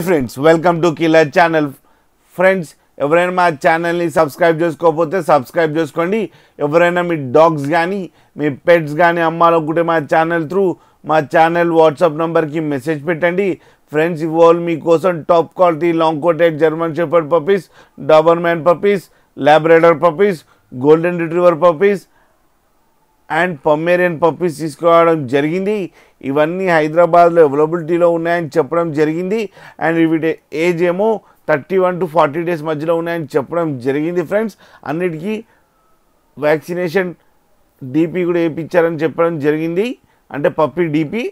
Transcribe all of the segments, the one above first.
Friends welcome to killer channel. Friends ఎవరైనా మా ఛానల్ని సబ్స్క్రైబ్ చేసుకోకపోతే సబ్స్క్రైబ్ చేసుకోండి. ఎవరైనా మీ డాగ్స్ కానీ మీ పెట్స్ కానీ అమ్మాలనుకుంటే మా ఛానల్ త్రూ మా ఛానల్ వాట్సాప్ నెంబర్కి మెసేజ్ పెట్టండి. ఫ్రెండ్స్ ఇవాళ మీకోసం top quality long coated German shepherd puppies, Dobermann puppies, Labrador puppies, golden retriever puppies and Pomeranian puppies తీసుకురావడం జరిగింది. ఇవన్నీ హైదరాబాద్లో అవైలబిలిటీలో ఉన్నాయని చెప్పడం జరిగింది. అండ్ వీటి ఏజ్ ఏమో 31 to 40 days మధ్యలో ఉన్నాయని చెప్పడం జరిగింది. ఫ్రెండ్స్ అన్నిటికీ వ్యాక్సినేషన్ డీపీ కూడా వేయించారని చెప్పడం జరిగింది, అంటే పప్పీ డీపీ.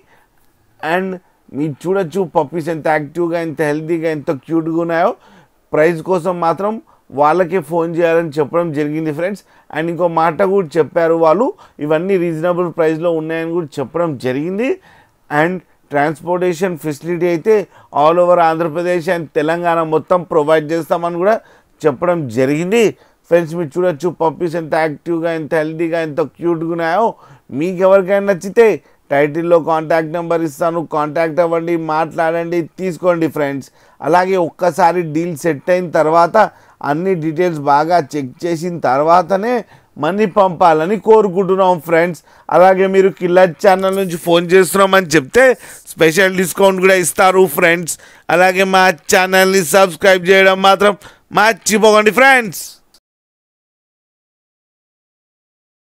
అండ్ మీరు చూడొచ్చు పప్పీస్ ఎంత యాక్టివ్గా, ఎంత హెల్తీగా, ఎంత క్యూట్గా ఉన్నాయో. ప్రైస్ కోసం మాత్రం వాళ్ళకే ఫోన్ చేయాలని చెప్పడం జరిగింది ఫ్రెండ్స్. అండ్ ఇంకో మాట కూడా చెప్పారు వాళ్ళు, ఇవన్నీ రీజనబుల్ ప్రైస్లో ఉన్నాయని కూడా చెప్పడం జరిగింది. అండ్ ట్రాన్స్పోర్టేషన్ ఫెసిలిటీ అయితే all over Andhra Pradesh and Telangana మొత్తం ప్రొవైడ్ చేస్తామని కూడా చెప్పడం జరిగింది. ఫ్రెండ్స్ మీరు చూడొచ్చు పప్పీస్ ఎంత యాక్టివ్గా, ఎంత హెల్తీగా, ఎంత క్యూట్గా ఉన్నాయో. మీకు ఎవరికైనా నచ్చితే టైటిల్లో కాంటాక్ట్ నెంబర్ ఇస్తాను, కాంటాక్ట్ అవ్వండి, మాట్లాడండి, తీసుకోండి ఫ్రెండ్స్. అలాగే ఒక్కసారి డీల్ సెట్ అయిన తర్వాత అన్ని డీటెయిల్స్ బాగా చెక్ చేసిన తర్వాతనే మనీ పంపాలని కోరుకుంటున్నాం ఫ్రెండ్స్. అలాగే మీరు కిల్లర్ ఛానల్ నుంచి ఫోన్ చేస్తున్నామని చెప్తే స్పెషల్ డిస్కౌంట్ కూడా ఇస్తారు ఫ్రెండ్స్. అలాగే మా ఛానల్ని సబ్స్క్రైబ్ చేయడం మాత్రం మర్చిపోకండి ఫ్రెండ్స్.